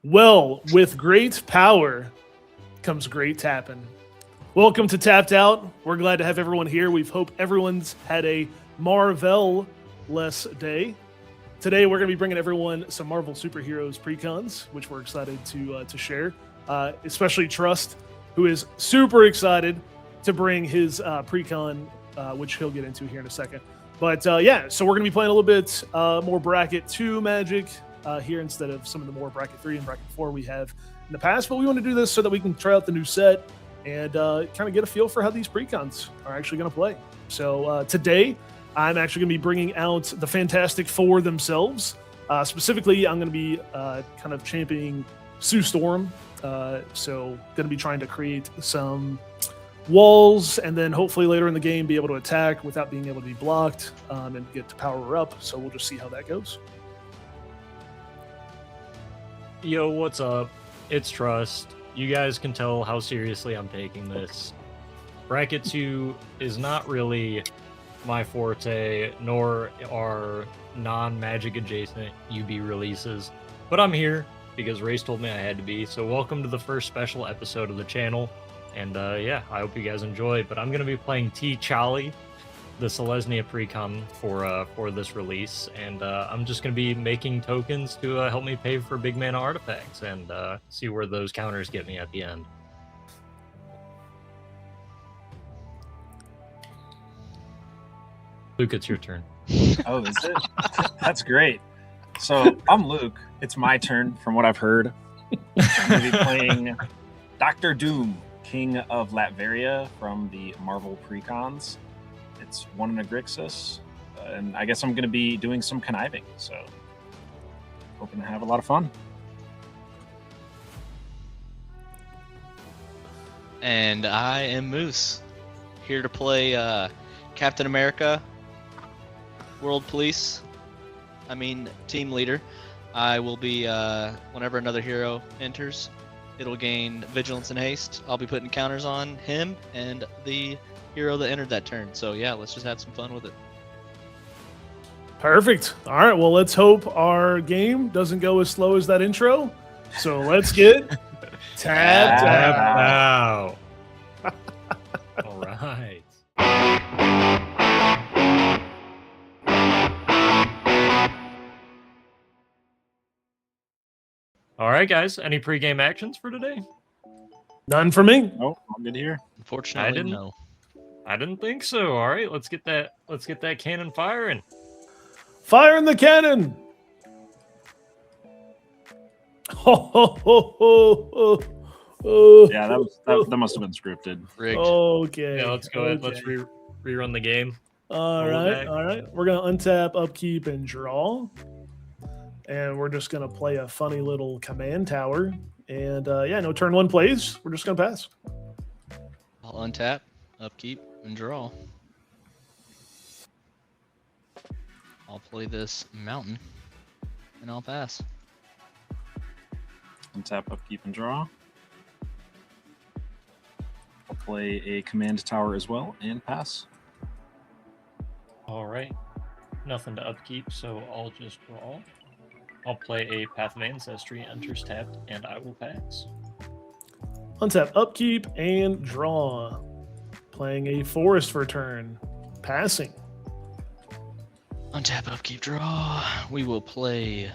Well, with great power comes great tapping. Welcome to Tapped Out. We're glad to have everyone here. We hope everyone's had a Marvel-less day. Today, we're going to be bringing everyone some Marvel Superheroes precons, which we're excited to share. Especially Trust, who is super excited to bring his precon, which he'll get into here in a second. But yeah, so we're going to be playing a little bit more Bracket 2 Magic here instead of some of the more Bracket 3 and Bracket 4 we have in the past. But we want to do this so that we can try out the new set and kind of get a feel for how these precons are actually going to play. So today, I'm actually going to be bringing out the Fantastic Four themselves. Specifically, I'm going to be kind of championing Sue Storm. So going to be trying to create some walls and then hopefully later in the game be able to attack without being able to be blocked and get to power her up. So we'll just see how that goes. Yo, what's up? It's Trust. You guys can tell how seriously I'm taking this. Bracket 2 is not really my forte, nor are non-Magic adjacent UB releases, but I'm here because Raist told me I had to be, so welcome to the first special episode of the channel, and yeah, I hope you guys enjoy. But I'm going to be playing T'Challa, the Selesnya precon for this release, and I'm just going to be making tokens to help me pay for big mana artifacts and see where those counters get me at the end. Luke, it's your turn. Oh, is it? That's great. So I'm Luke. It's my turn from what I've heard. I'm going to be playing Dr. Doom, King of Latveria from the Marvel Precons. It's 1 in a Grixis, and I guess I'm going to be doing some conniving, so hoping to have a lot of fun. And I am Moose, here to play Captain America, World Police, Team Leader. I will be, whenever another hero enters, it'll gain Vigilance and Haste. I'll be putting counters on him and the hero that entered that turn. So yeah, let's just have some fun with it. Perfect. All right, well, let's hope our game doesn't go as slow as that intro. So let's get tapped out. All right. All right, guys. Any pregame actions for today? None for me. Oh, I'm good here. Unfortunately, no. I didn't think so. All right, let's get that cannon firing. Fire in the cannon. Ho, ho, ho, ho, ho, ho. Yeah, that must have been scripted. Rigged. Okay. Yeah, let's go ahead. Let's rerun the game. All right. We're gonna untap, upkeep, and draw, and we're just gonna play a funny little command tower. And yeah, no turn 1 plays. We're just gonna pass. I'll untap, upkeep, and draw. I'll play this mountain, and I'll pass. Untap, upkeep, and draw. I'll play a command tower as well and pass. All right. Nothing to upkeep, so I'll just draw. I'll play a Path of Ancestry, enters tapped, and I will pass. Untap, upkeep, and draw. Playing a forest for a turn. Passing. Untap, upkeep, draw. We will play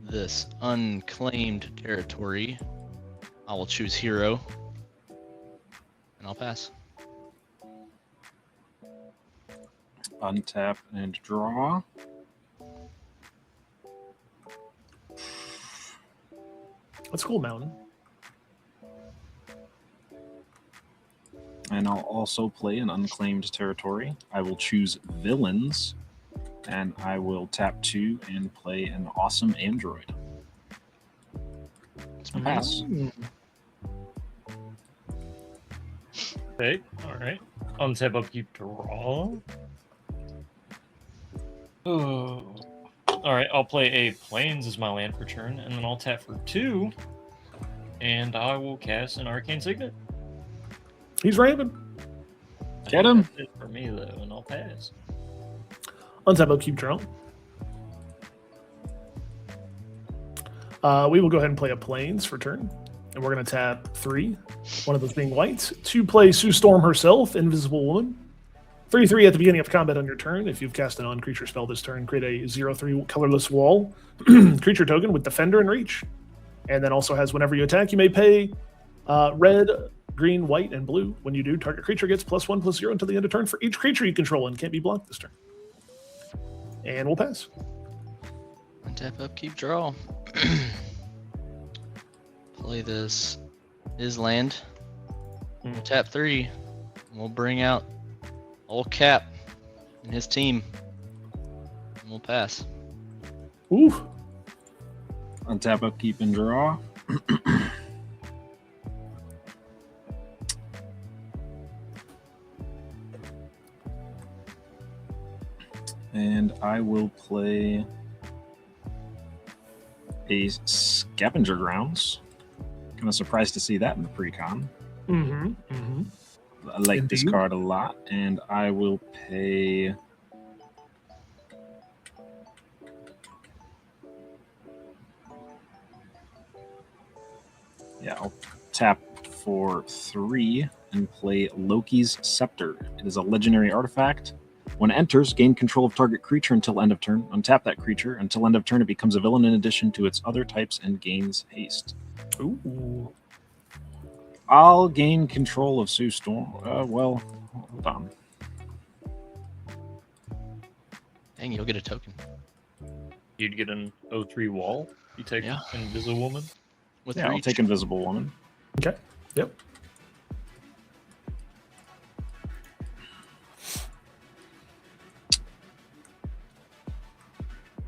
this unclaimed territory. I will choose hero, and I'll pass. Untap and draw. That's cool, mountain. And I'll also play an unclaimed territory. I will choose villains, and I will tap 2 and play an awesome android. Pass. Okay, all right. Untap, upkeep, draw. Oh. All right, I'll play a Plains as my land for turn, and then I'll tap for 2, and I will cast an Arcane Signet. He's ramping. Get him. That's it for me, though, and I'll pass. Untap, upkeep, draw. We will go ahead and play a Plains for turn. And we're going to tap 3, one of those being white, to play Sue Storm herself, Invisible Woman. 3/3 at the beginning of combat on your turn. If you've cast a non-creature spell this turn, create a 0/3 colorless wall creature token with Defender and Reach. And then also has whenever you attack, you may pay red, green, white, and blue. When you do, target creature gets +1/+0 until the end of turn for each creature you control and can't be blocked this turn. And we'll pass. Tap up, keep draw. Play this is land. Tap 3. We'll bring out old Cap and his team. And we'll pass. Ooh. Untap, upkeep, and draw. And I will play a Scavenger Grounds. Kind of surprised to see that in the pre-con. I like this card a lot, and I will pay... Yeah, I'll tap for 3 and play Loki's Scepter. It is a legendary artifact. When it enters, gain control of target creature until end of turn. Untap that creature. Until end of turn, it becomes a villain in addition to its other types and gains haste. Ooh. I'll gain control of Sue Storm. Well, hold on. Dang, you'll get a token. You'd get an 0/3 wall. You take Invisible Woman. With Yeah, I'll take Invisible Woman. Okay. Yep.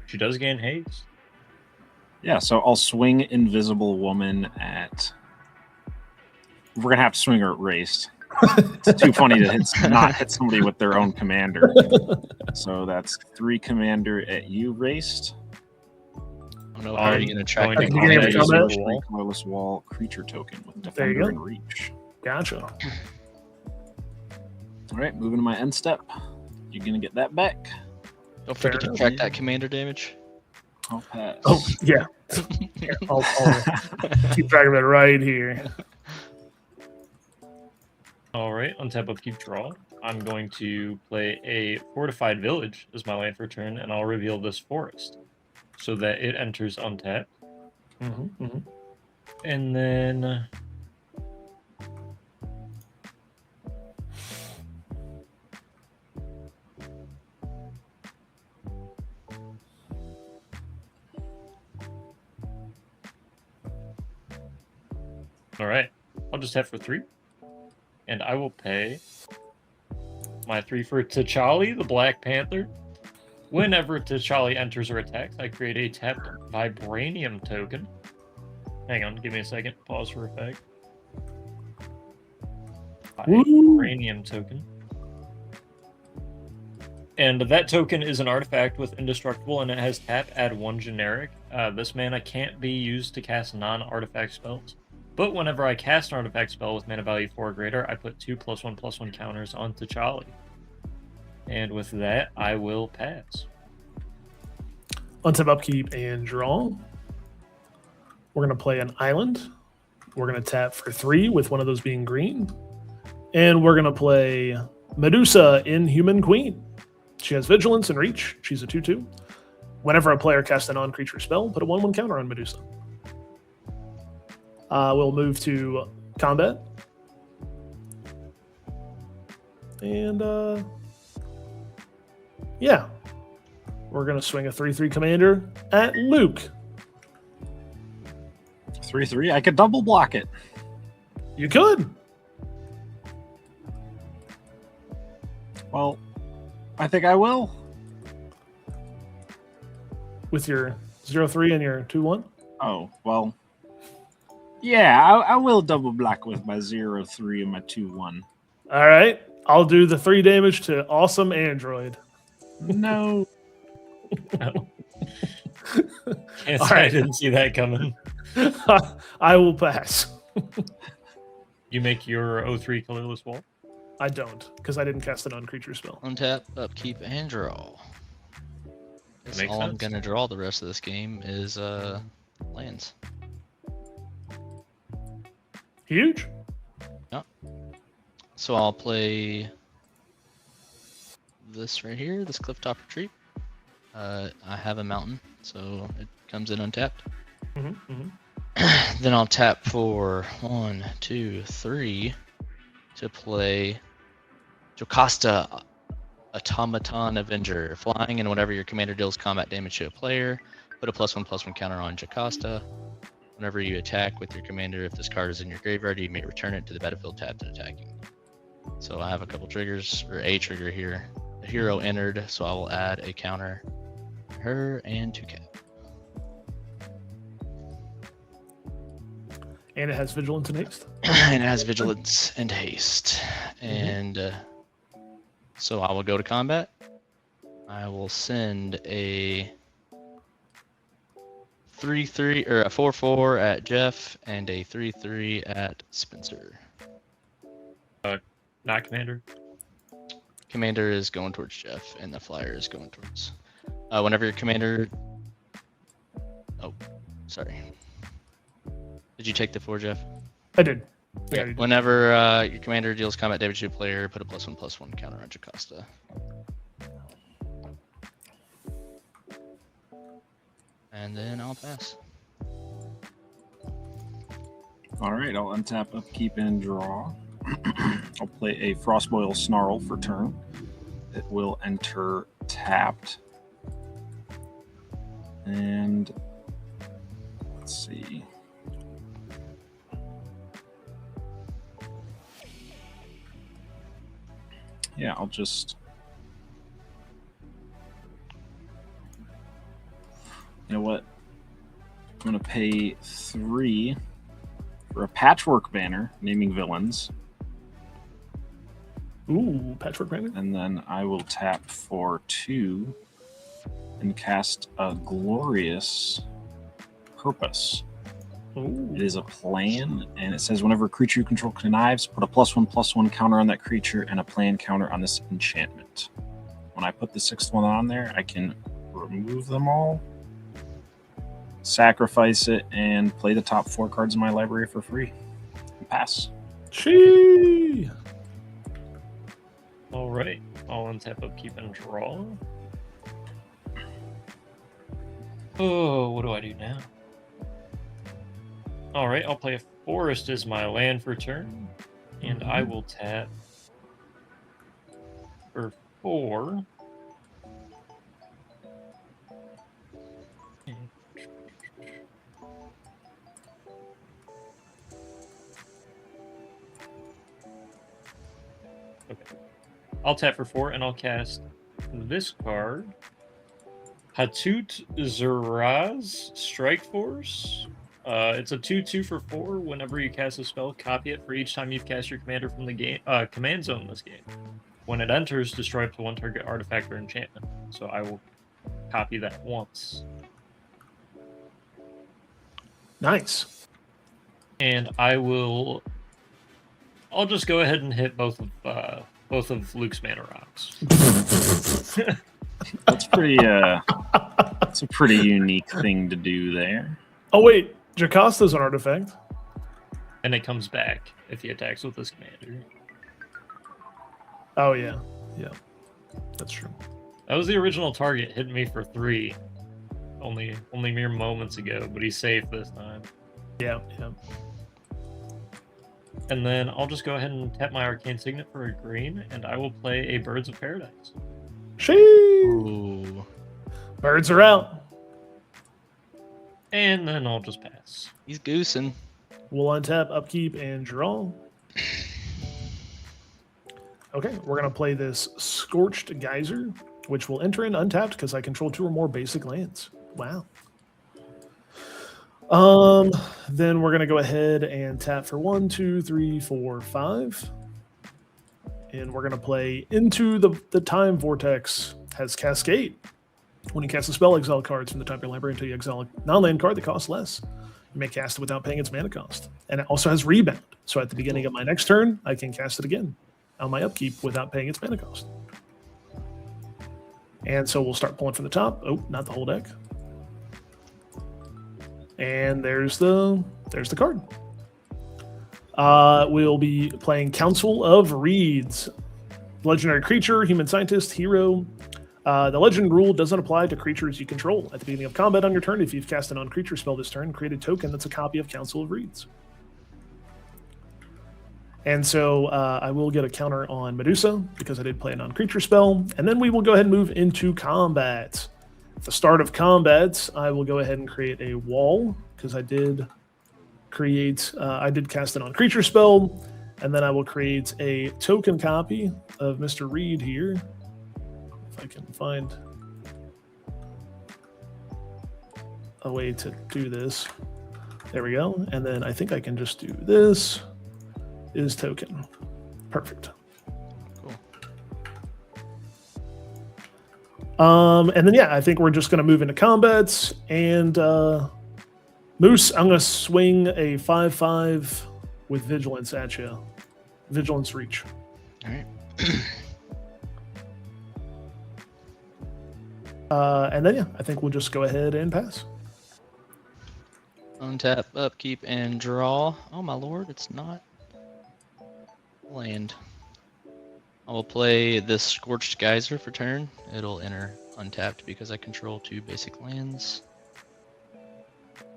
She does gain haste. Yeah, so I'll swing Invisible Woman at... We're going to have to swing her at Raist. It's too funny to not hit somebody with their own commander. So that's 3 commander at you, Raist. I don't know how you're going to track At the beginning of the combat? 3 colorless wall creature token with There you Defender go. and Reach. Gotcha. All right, moving to my end step. You're going to get that back. Don't forget to track that commander damage. I'll pass. Oh, yeah. Here, I'll keep track of it right here. All right, untap, upkeep, draw. I'm going to play a Fortified Village as my land for turn, and I'll reveal this forest so that it enters untapped. And then... All right, I'll just have for 3. And I will pay my 3 for T'Challa, the Black Panther. Whenever T'Challa enters or attacks, I create a tapped Vibranium token. Hang on, give me a second. Pause for effect. Vibranium token. And that token is an artifact with indestructible, and it has tap, add 1 generic. This mana can't be used to cast non-artifact spells. But whenever I cast an artifact spell with mana value 4 or greater, I put 2 +1/+1 counters on T'Challa. And with that, I will pass. Untap, upkeep, and draw. We're going to play an island. We're going to tap for 3 with one of those being green. And we're going to play Medusa, Inhuman Queen. She has Vigilance and Reach. She's a 2/2. Whenever a player casts a non-creature spell, put a 1/1 counter on Medusa. We'll move to combat. And, yeah. We're going to swing a 3/3 commander at Luke. 3/3. I could double block it. You could. Well, I think I will. With your 0/3 and your 2/1? Oh, well. Yeah, I will double block with my 0/3 and my 2/1. All right. I'll do the 3 damage to Awesome Android. No. Yes, All I right. didn't see that coming. I will pass. You make your 0/3 colorless wall? I don't, because I didn't cast a non-creature spell. Untap, upkeep, and draw. That's makes all I'm sense. gonna draw the rest of this game is lands. Huge. So I'll play this right here, this Clifftop Retreat. I have a mountain, so it comes in untapped. Then I'll tap for 1, 2, 3 to play Jocasta, Automaton Avenger. Flying, and whenever your commander deals combat damage to a player, put a +1/+1 counter on Jocasta. Whenever you attack with your commander, if this card is in your graveyard, you may return it to the battlefield tapped and attacking. So I have a couple triggers, or a trigger here. The hero entered, so I will add a counter to her and to Cap. And it has Vigilance and Haste. And it has Vigilance and Haste. And so I will go to combat. I will send a 3/3 or a 4/4 at Jeff and a 3/3 at Spencer. Not commander. Commander is going towards Jeff, and the flyer is going towards. Whenever your commander. Oh, sorry. Did you take the 4, Jeff? I did. Yeah. you did. Whenever your commander deals combat damage to a player, put a +1/+1 counter on Jocasta. And then I'll pass. All right, I'll untap, upkeep, and draw. I'll play a Frostboil Snarl for turn. It will enter tapped. And let's see. Yeah, I'll just... You know what? I'm going to pay 3 for a Patchwork Banner, naming villains. Ooh, Patchwork Banner. And then I will tap for 2 and cast a Glorious Purpose. Ooh. It is a plan, and it says whenever a creature you control connives, put a +1/+1 counter on that creature and a plan counter on this enchantment. When I put the 6th one on there, I can remove them all, sacrifice it, and play the top 4 cards in my library for free. And pass. Chee! All right. I'll untap, upkeep, and draw. Oh, what do I do now? All right, I'll play a Forest as my land for turn, and I will tap for 4. Okay. I'll tap for 4, and I'll cast this card. Hatut Zeraz Strike Force. It's a 2/2 for 4. Whenever you cast a spell, copy it for each time you've cast your commander from the game command zone this game. When it enters, destroy up to 1 target artifact or enchantment. So I will copy that once. Nice. And I'll just go ahead and hit both of Luke's mana rocks. That's pretty. That's a pretty unique thing to do there. Oh, wait. Jocasta's an artifact. And it comes back if he attacks with his commander. Oh, yeah. Yeah. That's true. That was the original target, hitting me for 3. Only mere moments ago, but he's safe this time. Yeah, yeah. And then I'll just go ahead and tap my Arcane Signet for a green, and I will play a Birds of Paradise. Shee! Ooh. Birds are out. And then I'll just pass. He's goosing. We'll untap, upkeep, and draw. Okay, we're going to play this Scorched Geyser, which will enter in untapped because I control 2 or more basic lands. Wow. Then we're going to go ahead and tap for 1, 2, 3, 4, 5. And we're going to play Into the Time Vortex. Has Cascade. When you cast a spell, exile cards from the top of your library until you exile a non-land card that costs less. You may cast it without paying its mana cost. And it also has Rebound. So at the beginning of my next turn, I can cast it again on my upkeep without paying its mana cost. And so we'll start pulling from the top. Oh, not the whole deck. And there's the card. We'll be playing Council of Reeds. Legendary creature, human scientist, hero. The legend rule doesn't apply to creatures you control. At the beginning of combat on your turn, if you've cast a non-creature spell this turn, create a token that's a copy of Council of Reeds. And so I will get a counter on Medusa because I did play a non-creature spell. And then we will go ahead and move into combat. At the start of combat, I will go ahead and create a wall because I did cast a non-creature spell. And then I will create a token copy of Mr. Reed here. If I can find a way to do this. There we go. And then I think I can just do this. Is token. Perfect. Cool. And then yeah, I think we're just gonna move into combats and Moose, I'm gonna swing a 5/5 with vigilance at you. Vigilance reach. All right. And then yeah, I think we'll just go ahead and pass. Untap, upkeep, and draw. Oh my lord, it's not land. I will play this Scorched Geyser for turn. It'll enter untapped because I control 2 basic lands.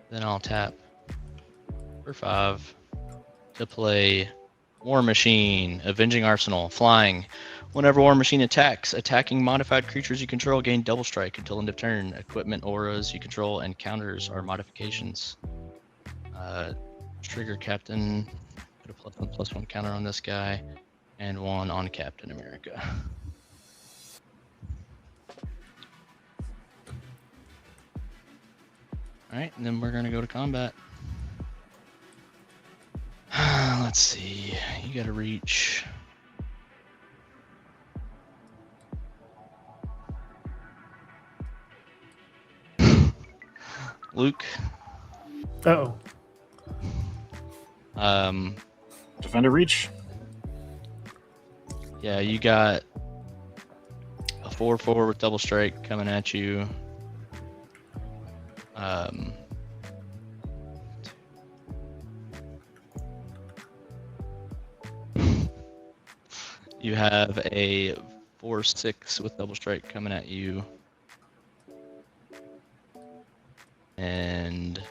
Then I'll tap for 5 to play War Machine, Avenging Arsenal, flying. Whenever War Machine attacks, attacking modified creatures you control gain double strike until end of turn. Equipment, auras you control, and counters are modifications. Trigger Captain. Put a +1/+1 counter on this guy, and 1 on Captain America. Alright, and then we're gonna go to combat. Let's see. You gotta reach. Luke. Uh-oh. Defender reach. Yeah, you got a 4/4 with double strike coming at you. You have a 4/6 with double strike coming at you. And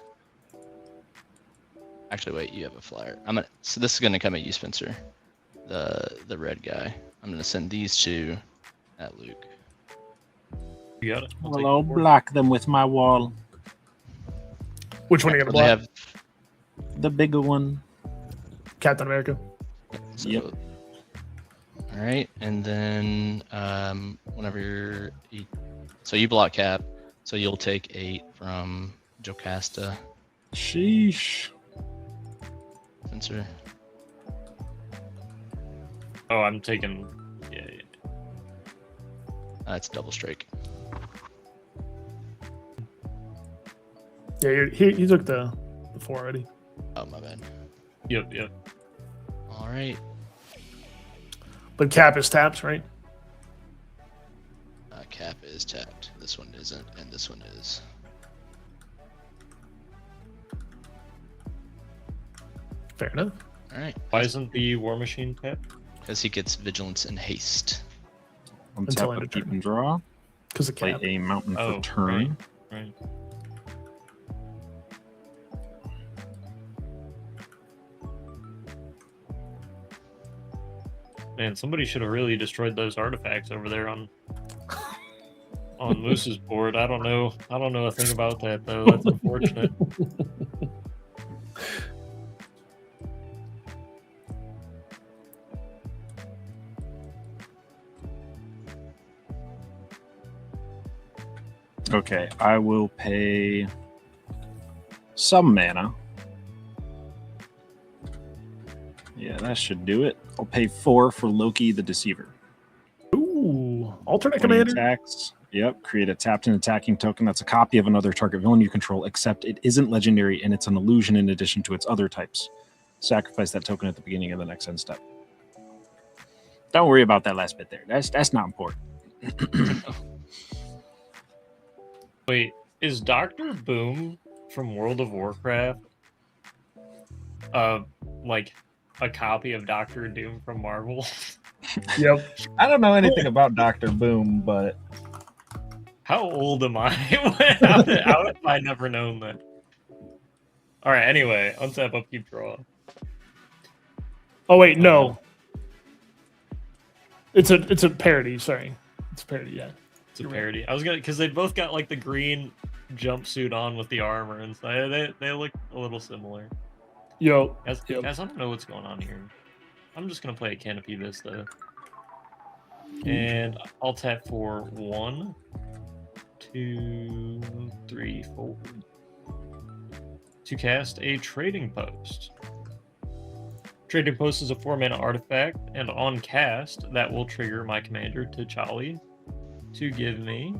actually, wait, you have a flyer. So this is gonna come at you, Spencer, the red guy. I'm gonna send these 2 at Luke. You got it. Well, I'll block them with my wall. Which one are you gonna They block? have The bigger one. Captain America. so, Yep. All right, and then whenever so you block Cap, so you'll take 8 from Jocasta. Sheesh. Spencer. Oh, I'm taking. Yeah. It's double strike. Yeah, you took the 4 already. Oh, my bad. Yep. All right. But Cap is tapped, right? Cap is tapped. This one isn't, and this one is. Fair enough. All right. Why isn't the War Machine tapped? Because he gets vigilance and haste. Until Untap, end of upkeep, turn. and draw. Because of Play Cap. a mountain Oh, for turn. Right. Man, somebody should have really destroyed those artifacts over there on Moose's board. I don't know a thing about that though. That's unfortunate. Okay, I will pay some mana. Yeah, that should do it. I'll pay 4 for Loki the Deceiver. Ooh, alternate When he commander. attacks, yep, create a tapped and attacking token that's a copy of another target villain you control, except it isn't legendary and it's an illusion in addition to its other types. Sacrifice that token at the beginning of the next end step. Don't worry about that last bit there. That's not important. Wait, is Dr. Boom from World of Warcraft, like a copy of Doctor Doom from Marvel. Yep. I don't know anything about Doctor Boom, but How old am I? how have I never known that? All right. Anyway, untap, upkeep, draw. Oh wait, no. It's a parody. Sorry, it's a parody. Yeah, It's a parody. I was gonna because they both got like the green jumpsuit on with the armor and stuff. They look a little similar. Yo, Guys, yep. guys, I don't know what's going on here. I'm just gonna play a Canopy Vista, and I'll tap for 1, 2, 3, 4 to cast a Trading Post. Trading Post is a 4-mana artifact, and on cast, that will trigger my commander T'Challa to give me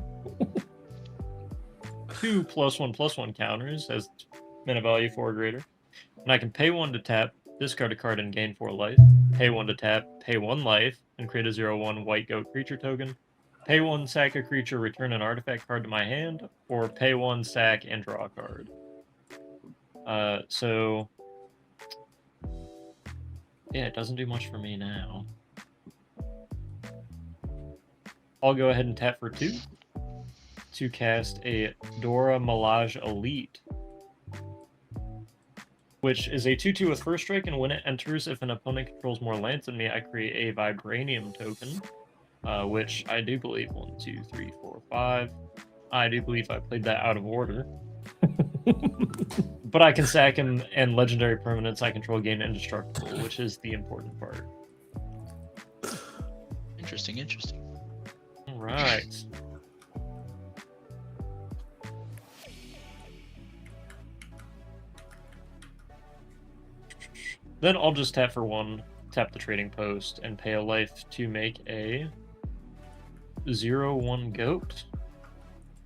2 +1/+1 counters as mana value 4 or greater. And I can pay 1 to tap, discard a card, and gain 4 life. Pay 1 to tap, pay 1 life, and create a 0/1 white goat creature token. Pay 1, sack a creature, return an artifact card to my hand, or pay 1, sack, and draw a card. So yeah, it doesn't do much for me now. I'll go ahead and tap for 2 to cast a Dora Milaje Elite, which is a 2/2 with first strike, and when it enters, if an opponent controls more lands than me, I create a Vibranium token, which I do believe 1, 2, 3, 4, 5. I do believe I played that out of order. But I can sack him, and legendary permanents I control gain indestructible, which is the important part. Interesting. All right. Then I'll just tap for 1, tap the Trading Post, and pay a life to make a 0/1 goat.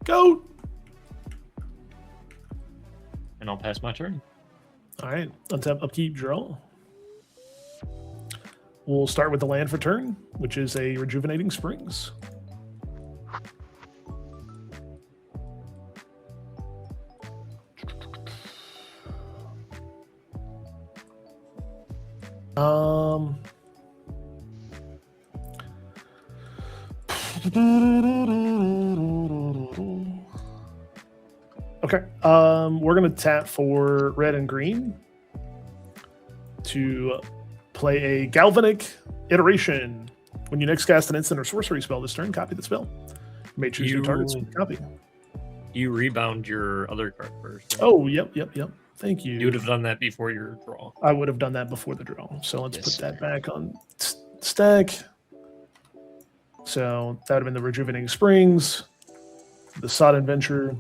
Goat. And I'll pass my turn. All right, untap, upkeep, draw. We'll start with the land for turn, which is a Rejuvenating Springs. Okay. We're gonna tap for red and green to play a Galvanic Iteration. When you next cast an instant or sorcery spell this turn, copy the spell. You may choose your targets and copy. You rebound your other card first. Oh, yep. Thank you. You would have done that before your draw. I would have done that before the draw. So let's Yes, put that sir. back on stack. So that would have been the Rejuvenating Springs, the Sod Adventure,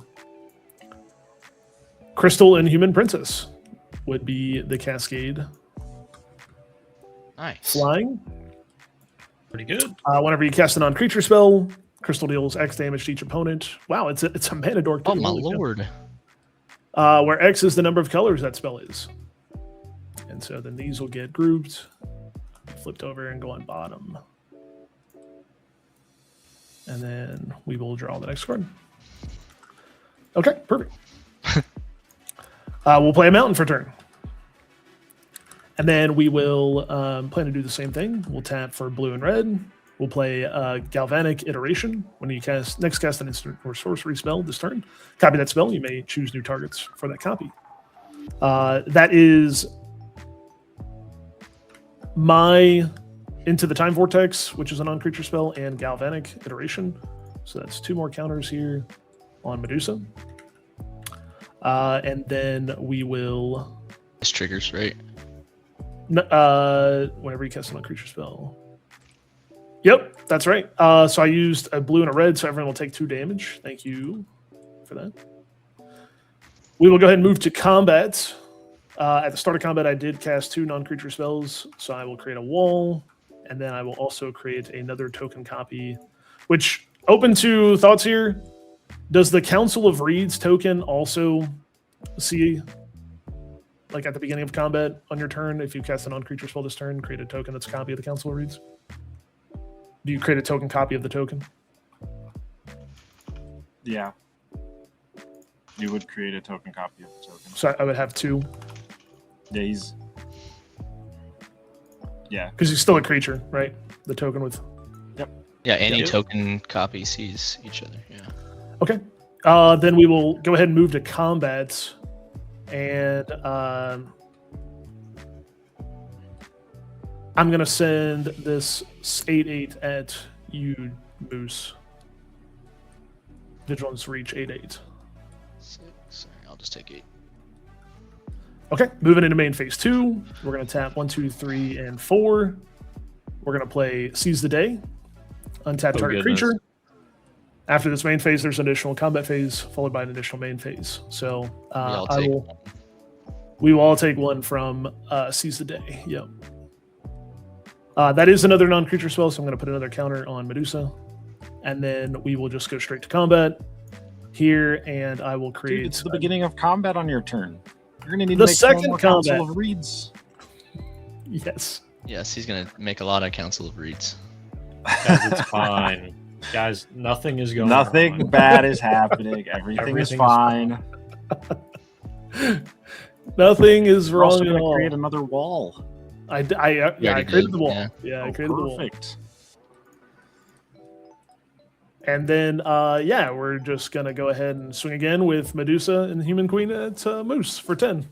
Crystal and Human Princess would be the Cascade. Nice. Flying. Pretty good. Whenever you cast a non-creature spell, Crystal deals X damage to each opponent. Wow, it's a mana dork. Oh too. my Holy cow. lord. Where X is the number of colors that spell is. And so then these will get grouped, flipped over, and go on bottom. And then we will draw the next card. Okay, perfect. We'll play a mountain for turn. And then we will plan to do the same thing. We'll tap for blue and red. We'll play Galvanic Iteration. When you next cast an instant or sorcery spell this turn, copy that spell. You may choose new targets for that copy. That is my Into the Time Vortex, which is a non-creature spell, and Galvanic Iteration. So that's 2 more counters here on Medusa. And then we will... It's triggers, right? Whenever you cast a non-creature spell. Yep, that's right. So I used a blue and a red, so everyone will take 2 damage. Thank you for that. We will go ahead and move to combat. At the start of combat, I did cast 2 non-creature spells, so I will create a wall, and then I will also create another token copy, which, open to thoughts here, does the Council of Reeds token also see, like at the beginning of combat on your turn, if you cast a non-creature spell this turn, create a token that's a copy of the Council of Reeds? Do you create a token copy of the token? Yeah. You would create a token copy of the token. So I would have 2 Yeah, because he's still a creature, right? The token with. Yeah, any Yep. token copy sees each other. Yeah. Okay. Then we will go ahead and move to combat, and I'm gonna send this 8/8 at you, Moose. Vigilance reach 8/8. 6. Sorry, I'll just take 8. Okay, moving into main phase 2. We're gonna tap 1, 2, 3, and 4. We're gonna play Seize the Day, untap target goodness. creature. After this main phase, there's an additional combat phase followed by an additional main phase. So we will all take 1 from Seize the Day. Yep. That is another non-creature spell, so I'm going to put another counter on Medusa, and then we will just go straight to combat here, and I will create. Dude, it's the beginning of combat on your turn. You're gonna need The to make second one more combat. Council of Reeds. Yes. Yes, he's gonna make a lot of Council of Reeds. Guys, it's fine. Guys, nothing is going Nothing wrong. bad is happening. Everything is Everything's fine. Nothing is We're also wrong at gonna all. create another wall. I You created already the did, wall. yeah. Yeah, I Oh, created the wall. perfect. And then, we're just going to go ahead and swing again with Medusa and the Human Queen at Moose for 10.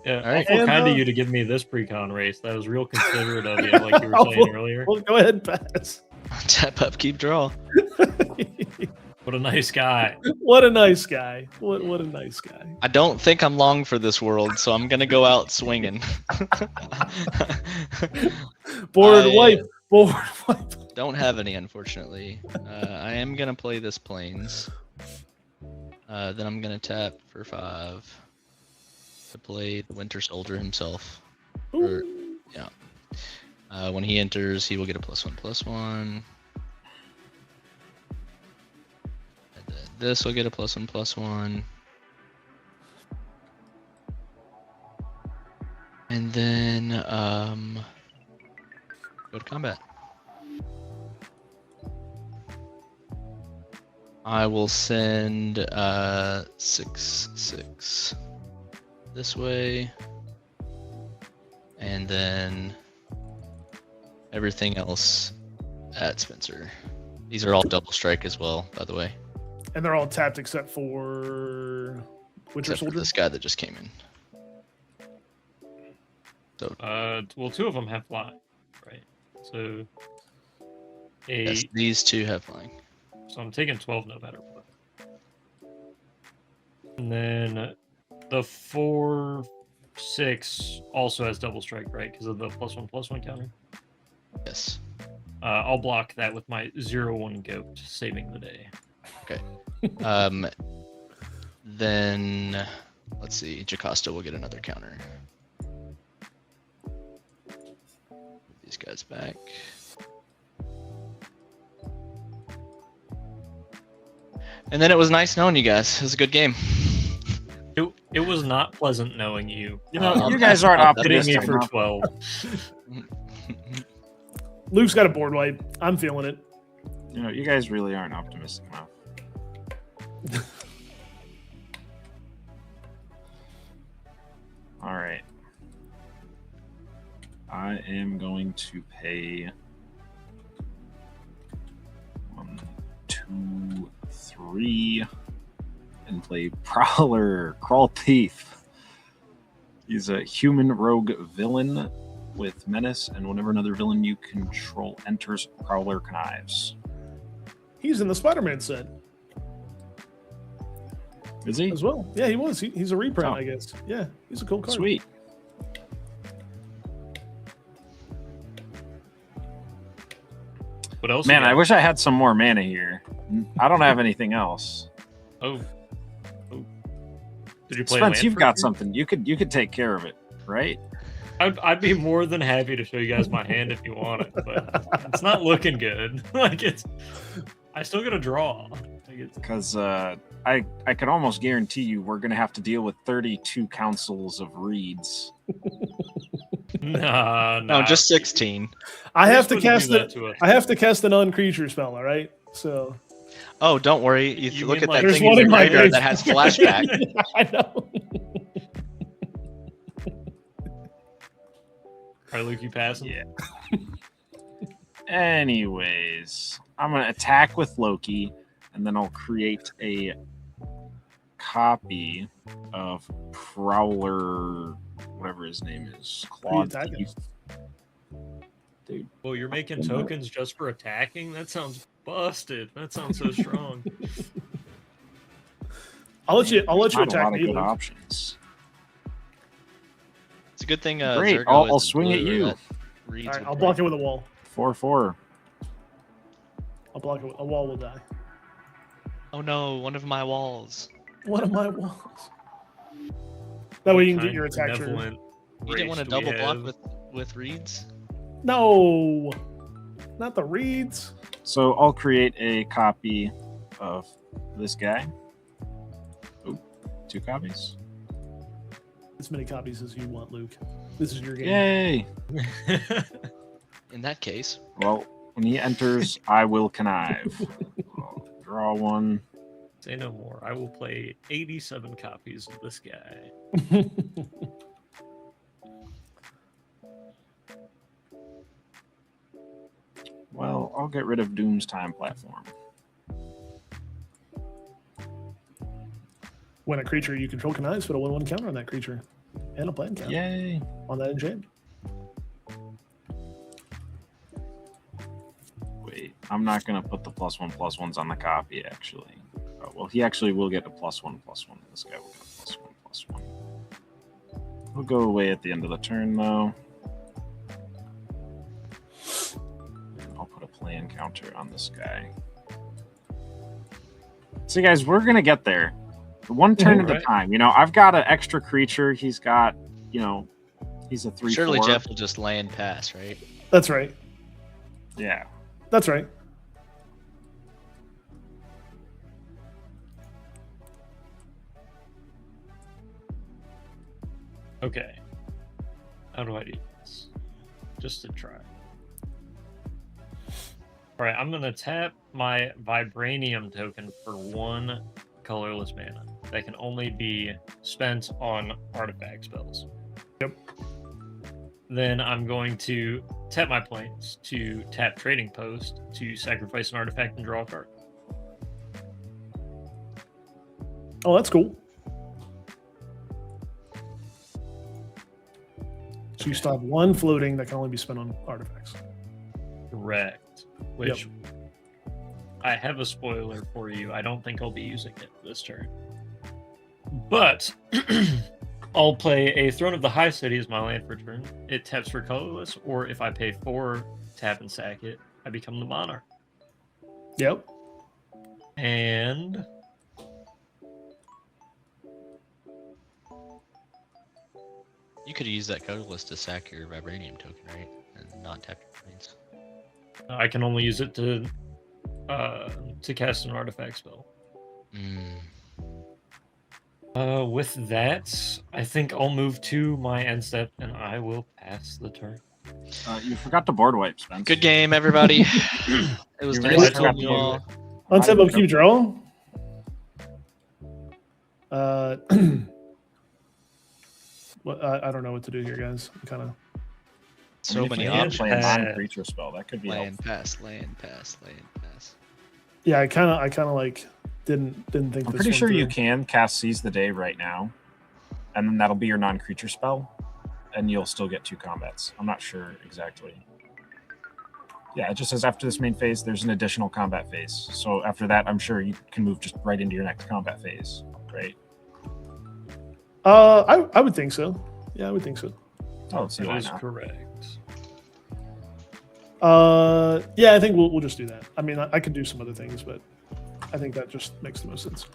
Yeah, All right. awful And, kind of you to give me this pre-con race. That was real considerate of you, like you were saying earlier. Well, go ahead and pass. Tap up, keep draw. What a nice guy. What a nice guy. What a nice guy. I don't think I'm long for this world, so I'm gonna go out swinging. Board I- wipe. Board wipe. Don't have any, unfortunately. I am gonna play this planes. Then I'm gonna tap for 5 to play the Winter Soldier himself. Or, yeah. When he enters, he will get a +1/+1. And then this will get a +1/+1. And then go to combat. I will send 6/6 this way, and then everything else at Spencer. These are all double strike as well, by the way, And they're all tapped except for Winter except for Soldier. this guy that just came in. Well, 2 of them have flying, right? So, Yes, these 2 have flying. So I'm taking 12 no matter what. And then the 4/6 also has double strike, right? Because of the +1/+1 counter. Yes. I'll block that with my 0/1 goat, saving the day. Then let's see. Jocasta will get another counter. Move these guys back. And then it was nice knowing you guys. It was a good game. It was not pleasant knowing you. You know, I'll you guys pass aren't on that. Hitting me optimistic for enough. 12. Luke's got a board wipe. I'm feeling it. You know, you guys really aren't optimistic enough. All right. I am going to pay 1, 2, 3, and play Prowler, Crawl Thief. He's a human rogue villain with menace, and whenever another villain you control enters, Prowler connives. He's in the Spider-Man set Is he? as well. Yeah, he was. He's a reprint, Oh. I guess. Yeah, he's a cool card. Sweet. What else? Man, you I got? wish I had some more mana here. I don't have anything else. Oh. Did you play Spence, land you've for got me? something. You could take care of it, right? I'd be more than happy to show you guys my hand if you want it, but it's not looking good. I still got to draw. Because I could almost guarantee you we're gonna have to deal with 32 councils of reeds. Nah. No, just 16. I have Chris to wouldn't cast do that it. to us. I have to cast a non-creature spell. All right. So Oh, don't worry. You Look mean at like- that There's thing in one the in my graveyard base. that has flashback. I know. All right, Luke, you passing? Yeah. Anyways, I'm gonna attack with Loki, and then I'll create a copy of Prowler, whatever his name is, Claude. attacking? Dude, Well, you're making tokens just for attacking? That sounds busted. That sounds so strong. I'll let you not a attack lot of me. good Luke. options. It's a good thing. Great, Zergo I'll is swing at blue, you. that reads All right, would I'll break. block it with a wall. 4/4. I'll block it with a wall. Will die. Oh no, one of my walls. One of my walls. That way you can get Kind your of attack trigger. benevolent You didn't want to race do we double block have? with reeds? No, not the reeds. So I'll create a copy of this guy. Oh, 2 copies. As many copies as you want, Luke. This is your game. Yay! In that case, Well, when he enters, I will connive. I'll draw one. Say no more. I will play 87 copies of this guy. Well, I'll get rid of Doom's time platform. When a creature you control connives, put a 1/1 counter on that creature, and a plan counter Yay! on that enchant. Wait, I'm not gonna put the +1/+1s on the copy. Actually, oh, well, he actually will get a +1/+1. This guy will get a +1/+1. He'll go away at the end of the turn, though. I'll put a plan counter on this guy. See, guys, we're gonna get there. One turn at a Right. time. You know, I've got an extra creature. He's got, he's a 3/4. surely Jeff will just land pass, right? That's right. Yeah. That's right. Okay. How do I do this? Just to try. All right, I'm going to tap my Vibranium token for 1 colorless mana that can only be spent on artifact spells. Yep. Then I'm going to tap my planes to tap Trading Post to sacrifice an artifact and draw a card. Oh, that's cool. So you still have 1 floating that can only be spent on artifacts. Correct. Which I have a spoiler for you. I don't think I'll be using it this turn. But I'll play a Throne of the High City as my land for turn. It taps for colorless, or if I pay 4, tap and sack it, I become the monarch. Yep. And You could use that colorless to sack your vibranium token, right? And not tap your planes. I can only use it to cast an artifact spell. Mm. With that, I think I'll move to my end step, and I will pass the turn. You forgot to board wipe, Spence. Good game, everybody. It was You nice really talking forgot to to you board all. Untap of keep draw. Well, I don't know what to do here, guys. I'm kind of. So many you can options. play a non-creature spell. That could be Land helpful. pass, land pass, land pass. Yeah, I kind of like didn't think. I'm this pretty one sure you through. can cast Seize the Day right now, and then that'll be your non-creature spell, and you'll still get 2 combats. I'm not sure exactly. Yeah, it just says after this main phase, there's an additional combat phase. So after that, I'm sure you can move just right into your next combat phase. Great. I would think so. Yeah, I would think so. Oh, see That why is not? correct. Yeah, I think we'll just do that. I mean, I could do some other things, but I think that just makes the most sense.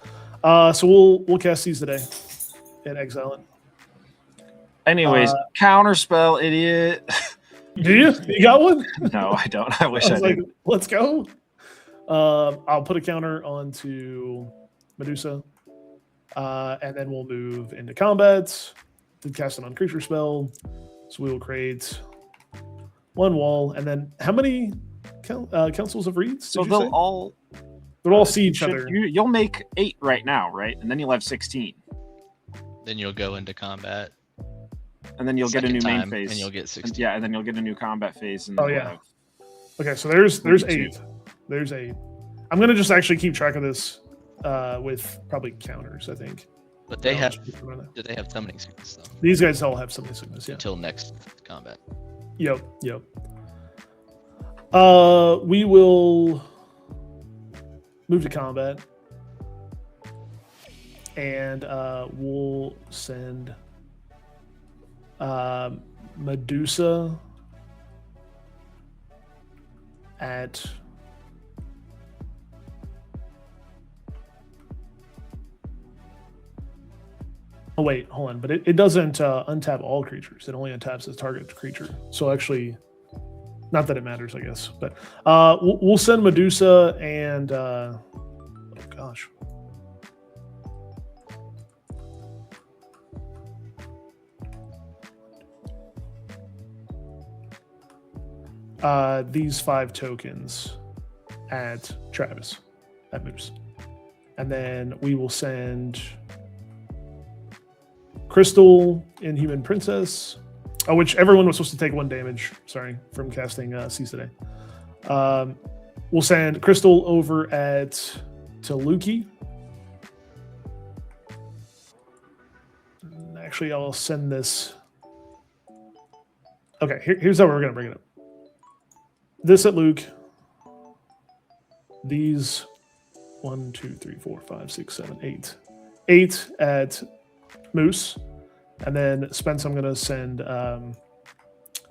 So we'll cast Seize the Day and exile it. Anyways, counterspell, idiot. Do you? You got one? No, I don't. I wish I, was like, did. let's go. I'll put a counter onto Medusa, and then we'll move into combat to cast an on-creature spell. So we will create 1 wall, and then how many councils of reeds? So did you they'll say? all They'll all see each Should- other. You'll make 8 right now, right? And then you'll have 16. Then you'll go into combat. And then you'll get a second new main time, phase. and you'll get 16. Yeah, and then you'll get a new combat phase. And Oh, then you'll yeah. have- Okay, so there's 22. 8. There's 8. I'm gonna just actually keep track of this with probably counters, I think. But they I'll have. just keep them in there. Do they have summoning sickness though? These guys all have something sickness, yeah. Until next combat. Yep. We will move to combat. And we'll send Medusa at oh wait, hold on, but it doesn't untap all creatures. It only untaps the target creature. So actually, not that it matters, I guess, but we'll send Medusa and oh gosh. These 5 tokens at Travis, at Moose. And then we will send Crystal, Inhuman Princess, which everyone was supposed to take 1 damage, sorry, from casting Seize today. We'll send Crystal over to Luki. Actually, I'll send this. Okay, here's how we're going to bring it up. This at Luke. These 1, 2, 3, 4, 5, 6, 7, 8. 8 at Moose. And then Spence, I'm going to send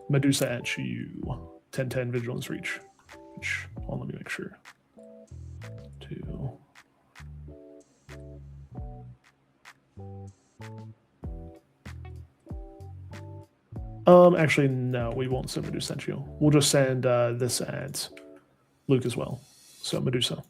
Medusa at you. 10-10 Vigilance Reach. Which, hold on, let me make sure. 2. Actually, no, we won't send Medusa at you. We'll just send this at Luke as well. So Medusa.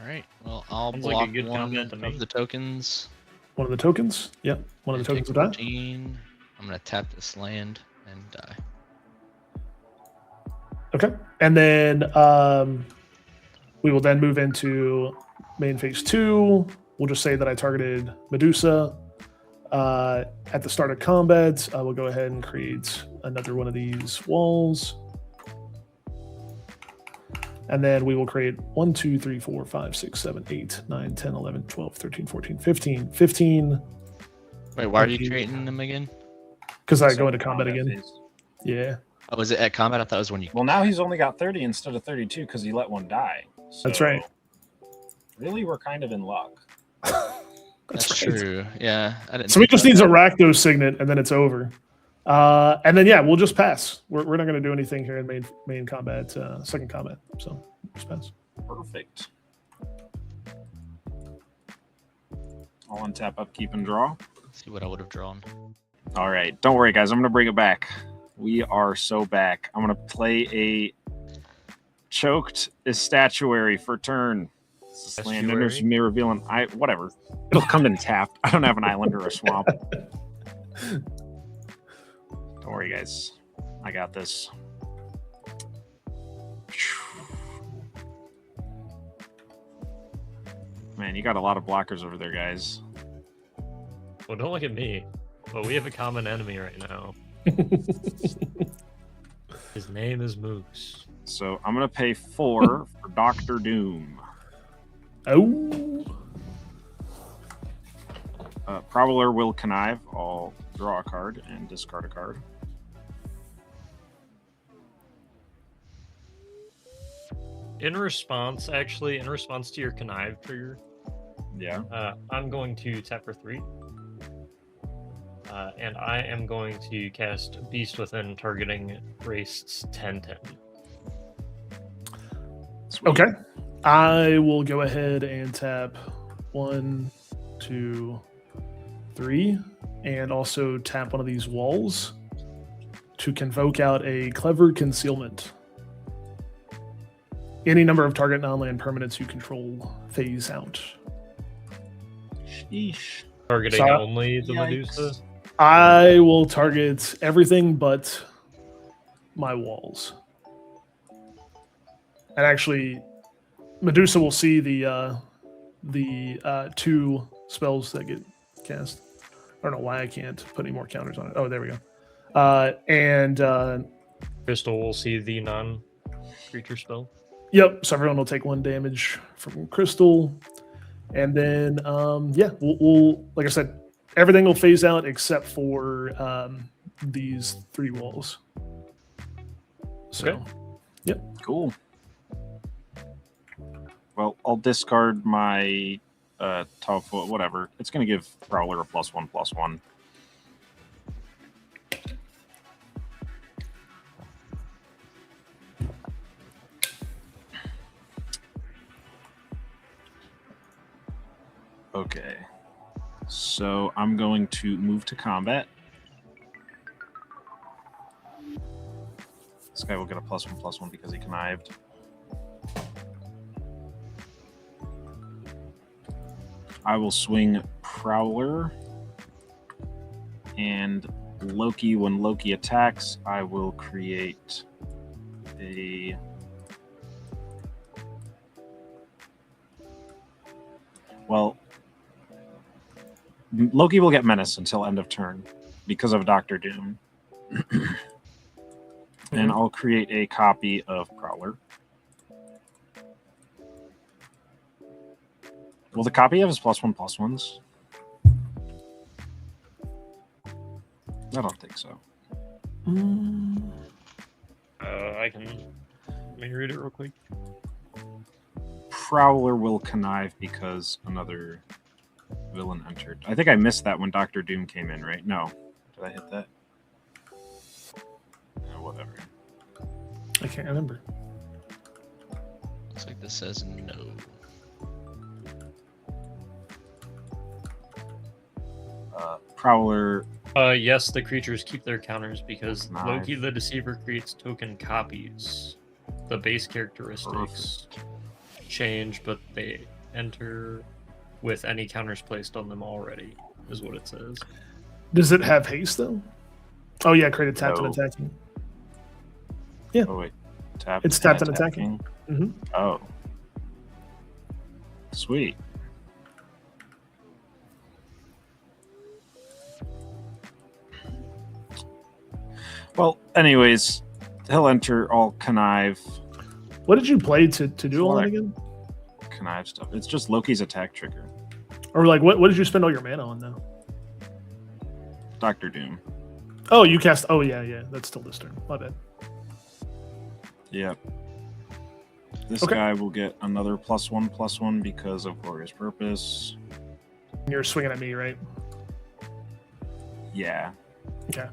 All right. Well, I'll Sounds block like a good one comment to me. of the tokens. One of the tokens? Yep. One of the and tokens will take die. 14. I'm gonna tap this land and die. Okay. And then we will then move into main phase 2. We'll just say that I targeted Medusa. At the start of combat, I will go ahead and create another one of these walls. And then we will create 1, 2, 3, 4, 5, 6, 7, 8, 9, 10, 11, 12, 13, 14, 15. 15. Wait, why are you Okay. creating them again? Because I So go into combat again. phase. Yeah. Oh, was it at combat? I thought it was when you. Well, now he's only got 30 instead of 32 because he let one die. That's So, right. Really, we're kind of in luck. That's right. true. Yeah, I didn't. So we think just about need a that. Rakdos signet, and then it's over. And then yeah, we'll just pass. We're not going to do anything here in main combat, second combat. So just pass. Perfect. I'll untap, upkeep, and draw. See what I would have drawn. All right, don't worry, guys. I'm gonna bring it back. We are so back. I'm gonna play a choked statuary for turn. Land enters Estuary? may reveal an whatever. It'll come in tapped. I don't have an island or a swamp. Don't worry, guys. I got this. Man, you got a lot of blockers over there, guys. Well, don't look at me. But we have a common enemy right now. His name is Moose. So I'm gonna pay 4 for Doctor Doom. Oh, Prowler will connive. I'll draw a card and discard a card. In response to your connive trigger, Yeah. I'm going to tap for 3. And I am going to cast Beast Within, targeting Raist's 10-10. Sweet. okay. I will go ahead and tap 1, 2, 3, and also tap one of these walls to convoke out a Clever Concealment. Any number of target non-land permanents you control phase out. Sheesh. Targeting So- only the Yikes. Medusa. I will target everything but my walls. And actually, Medusa will see the 2 spells that get cast. I don't know why I can't put any more counters on it. Oh, there we go. And Crystal will see the non-creature spell. yep, so everyone will take 1 damage from Crystal. And then, we'll like I said, everything will phase out except for these 3 walls. So, Okay. Cool. Well, I'll discard my tough, whatever. It's going to give Prowler a +1/+1. Okay. So I'm going to move to combat. This guy will get a +1/+1 because he connived. I will swing Prowler. And Loki, when Loki attacks, I will create a... Well, Loki will get Menace until end of turn because of Doctor Doom. And I'll create a copy of Prowler. Will the copy have his +1/+1s? I don't think so. I can. Let me read it real quick. Prowler will connive because another villain entered. I think I missed that when Doctor Doom came in, right? No. Did I hit that? No, whatever. I can't remember. Looks like this says no. Prowler. Yes, the creatures keep their counters because Nice. Loki the Deceiver creates token copies. The base characteristics change, but they enter with any counters placed on them already, is what it says. Does it have haste though? Oh yeah, create a tapped and No. attacking. Oh wait, tap. It's tapped and attacking. Mm-hmm. Oh, sweet. Well, anyways, he'll enter all connive What did you play to do all that again? connive stuff. It's just Loki's attack trigger. Or like, what did you spend all your mana on though? Doctor Doom. Oh, you cast. Oh yeah, that's still this turn. My bad. Yep. This Okay. guy will get another +1/+1 because of Glorious Purpose. You're swinging at me, right? Yeah. Okay.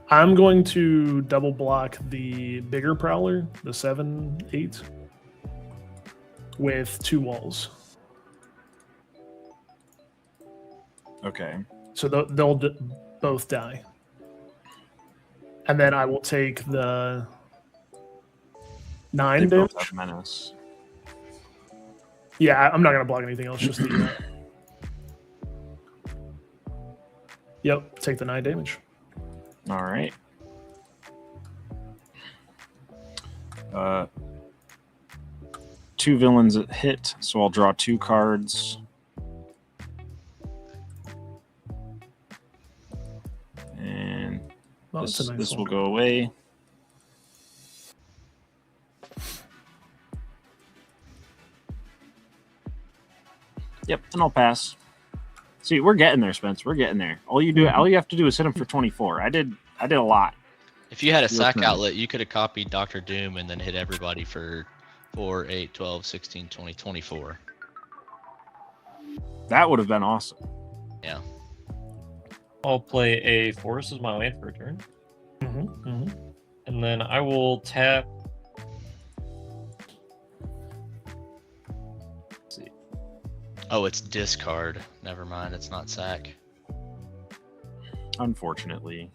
I'm going to double block the bigger Prowler, the 7/8, with 2 walls. Okay. So they'll both die. And then I will take the 9 They both damage. have menace. Yeah, I'm not going to block anything else. Just the. Yep, take the 9 damage. All right. 2 villains hit, so I'll draw 2 cards. And Oh, that's a nice this one. will go away. Yep, and I'll pass. See, we're getting there, Spence. We're getting there. All you have to do is hit him for 24. I did a lot. If you had a You're sack correct. outlet, you could have copied Doctor Doom and then hit everybody for 4, 8, 12, 16, 20, 24. That would have been awesome. Yeah. I'll play a Forest as my land for a turn, and then I will tap. Let's see. Oh, it's discard. Never mind. It's not sack. Unfortunately.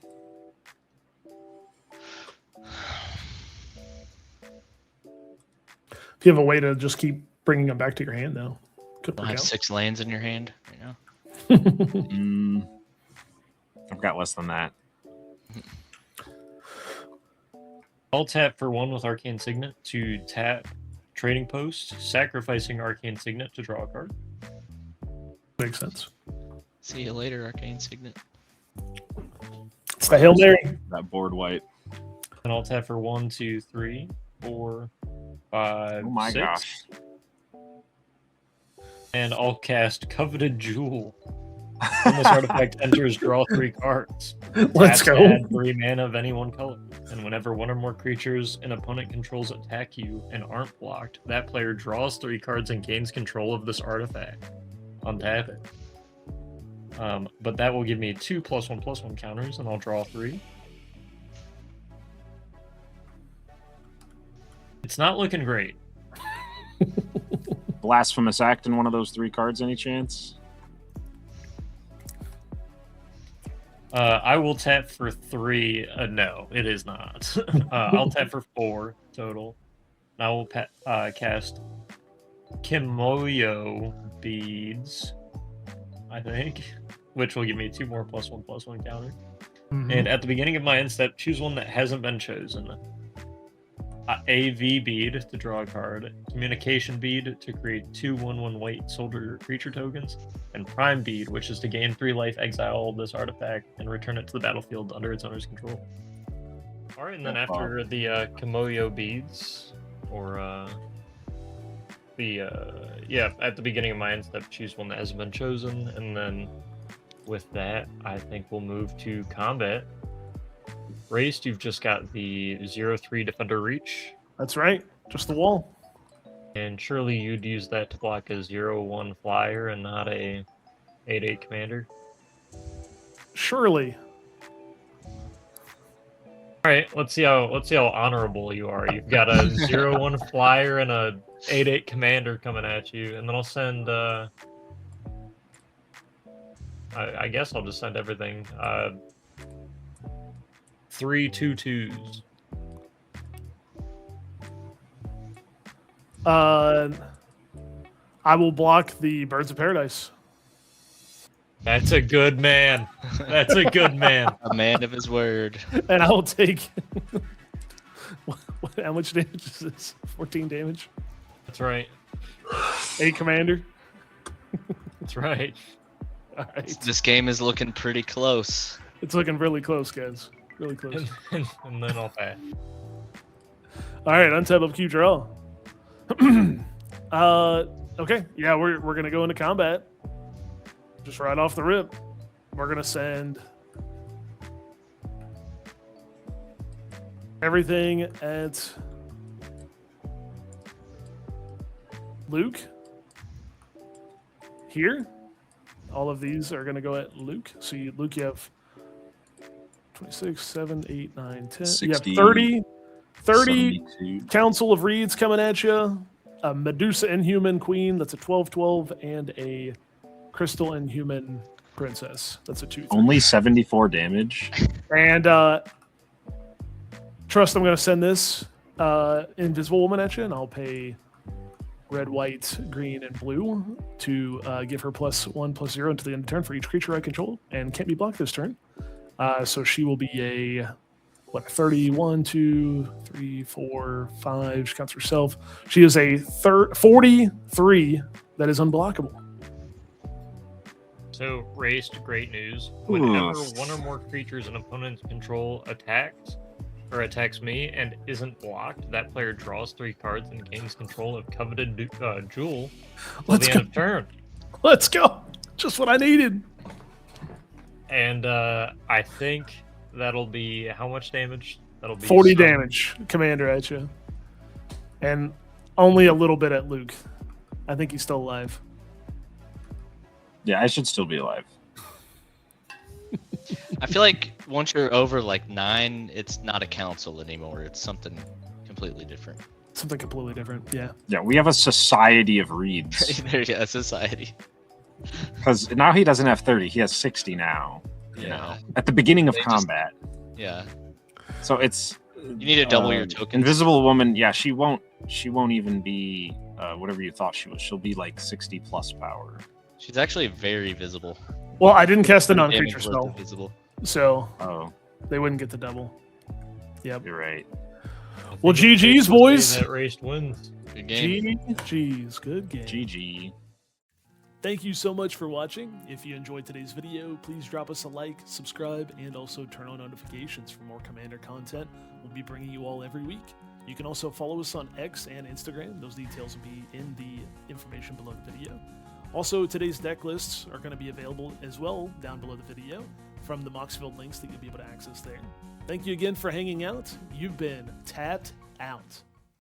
If you have a way to just keep bringing them back to your hand, though, could Don't work have out. 6 lands in your hand right now. I've got less than that. I'll tap for 1 with Arcane Signet to tap trading post, sacrificing Arcane Signet to draw a card. Makes sense. See you later, Arcane Signet. It's the Hail Mary. That board white. And I'll tap for 1, 2, 3, 4, 5, Oh my 6. gosh. And I'll cast Coveted Jewel. When this artifact enters, draw 3 cards. Let's Tap go. to add 3 mana of any one color. And whenever one or more creatures an opponent controls attack you and aren't blocked, that player draws 3 cards and gains control of this artifact. Untap it. But that will give me 2 +1/+1 counters, and I'll draw 3. It's not looking great. Blasphemous Act in one of those 3 cards, any chance? I will tap for 3. No, it is not. I'll tap for 4 total. And I will cast Kimoyo Beads, I think, which will give me 2 more +1/+1 counter. Mhm. And at the beginning of my end step, choose one that hasn't been chosen. AV Bead to draw a card, Communication Bead to create 2 1/1 white soldier creature tokens, and Prime Bead, which is to gain 3 life, exile this artifact, and return it to the battlefield under its owner's control. Alright, and then Oh, wow. after the Kimoyo Beads, or at the beginning of my end step, choose one that hasn't been chosen, and then with that, I think we'll move to combat. Raist, you've just got the 0/3 Defender Reach, That's right. Just the wall. and surely you'd use that to block a 0/1 flyer and not a 8/8 commander. Surely. All right, let's see how honorable you are. You've got a 0/1 flyer and a 8/8 commander coming at you, and then I'll send. I guess I'll just send everything. 3 2/2s. I will block the Birds of Paradise. That's a good man. That's a good man. A man of his word. And I will take. How much damage is this? 14 damage. That's right. 8 commander. That's right. All right. This game is looking pretty close. It's looking really close, guys. Really close. And then I'll pass. All right, untap upkeep draw. Okay, yeah, we're gonna go into combat. Just right off the rip, we're gonna send everything at Luke. Here, all of these are gonna go at Luke. So Luke, you have 26, 7, 8, 9, 10. 60, you have 30 72. Council of Reeds coming at you. A Medusa Inhuman Queen, that's a 12/12, and a Crystal Inhuman Princess, that's a 2/3. Only 74 damage. And trust, I'm going to send this Invisible Woman at you, and I'll pay red, white, green, and blue to give her +1/+0 until the end of turn for each creature I control, and can't be blocked this turn. So she will be a 31, 2, 3, 4, 5. She counts herself. She is a 43 that is unblockable. So, Raist, great news. Whenever Oof. one or more creatures an opponent's control attacks me and isn't blocked, that player draws 3 cards and gains control of Coveted Jewel till Let's the go. end of turn. Let's go. Just what I needed. And I think that'll be how much damage? That'll be 40 some- damage, Commander, at you. And only a little bit at Luke. I think he's still alive. Yeah, I should still be alive. I feel like once you're over like 9, it's not a council anymore. It's something completely different. Something completely different. Yeah. Yeah, we have a society of reeds. There you go, society. Because now he doesn't have 30, he has 60 now. You know, Yeah. at the beginning of They just- combat. Yeah. So it's You need to double your tokens. Invisible Woman, yeah, she won't even be whatever you thought she was. She'll be like 60 plus power. She's actually very visible. Well, I didn't cast a Damage non-creature worth spell, of visible. so Oh, they wouldn't get the double. you're right. Well, I think it's GG's, safe to boys. say That Raist wins. Good game. GG's. Good game. GG. Thank you so much for watching. If you enjoyed today's video, please drop us a like, subscribe, and also turn on notifications for more Commander content. We'll be bringing you all every week. You can also follow us on X and Instagram. Those details will be in the information below the video. Also, today's deck lists are going to be available as well down below the video from the Moxfield links that you'll be able to access there. Thank you again for hanging out. You've been tapped out.